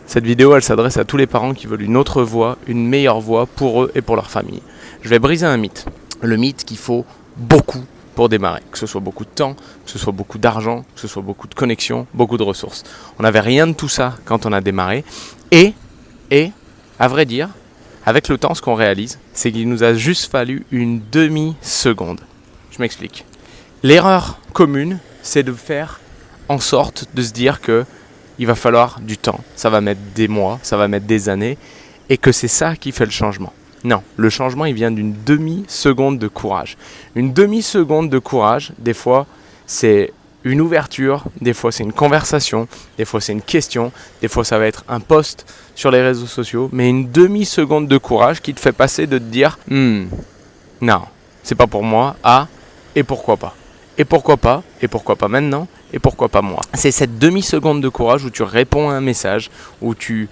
Cette vidéo, elle s'adresse à tous les parents qui veulent une autre voie, une meilleure voie pour eux et pour leur famille. Je vais briser un mythe. Le mythe qu'il faut beaucoup pour démarrer. Que ce soit beaucoup de temps, que ce soit beaucoup d'argent, que ce soit beaucoup de connexions, beaucoup de ressources. On n'avait rien de tout ça quand on a démarré. Et, à vrai dire, avec le temps, ce qu'on réalise, c'est qu'il nous a juste fallu une demi-seconde. Je m'explique. L'erreur commune, c'est de faire en sorte de se dire que il va falloir du temps, ça va mettre des mois, ça va mettre des années, et que c'est ça qui fait le changement. Non, le changement, il vient d'une demi-seconde de courage. Une demi-seconde de courage, des fois, c'est une ouverture, des fois c'est une conversation, des fois c'est une question, des fois ça va être un post sur les réseaux sociaux, mais une demi-seconde de courage qui te fait passer de te dire « non, c'est pas pour moi, et pourquoi pas ?» Et pourquoi pas maintenant, et pourquoi pas moi. C'est cette demi-seconde de courage où tu réponds à un message, où tu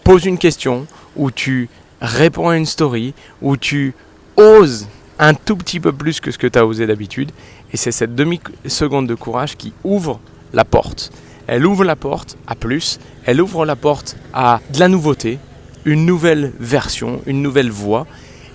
poses une question, où tu réponds à une story, où tu oses un tout petit peu plus que ce que tu as osé d'habitude. Et c'est cette demi-seconde de courage qui ouvre la porte. Elle ouvre la porte à plus, elle ouvre la porte à de la nouveauté, une nouvelle version, une nouvelle voie.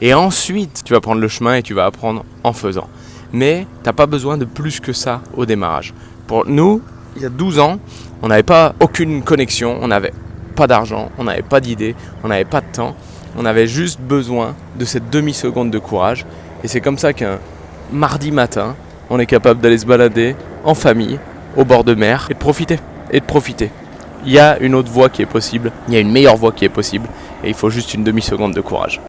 Et ensuite, tu vas prendre le chemin et tu vas apprendre en faisant. Mais tu n'as pas besoin de plus que ça au démarrage. Pour nous, il y a 12 ans, on n'avait pas aucune connexion, on n'avait pas d'argent, on n'avait pas d'idées, on n'avait pas de temps. On avait juste besoin de cette demi-seconde de courage. Et c'est comme ça qu'un mardi matin, on est capable d'aller se balader en famille, au bord de mer, et de profiter. Il y a une autre voie qui est possible, il y a une meilleure voie qui est possible, et il faut juste une demi-seconde de courage.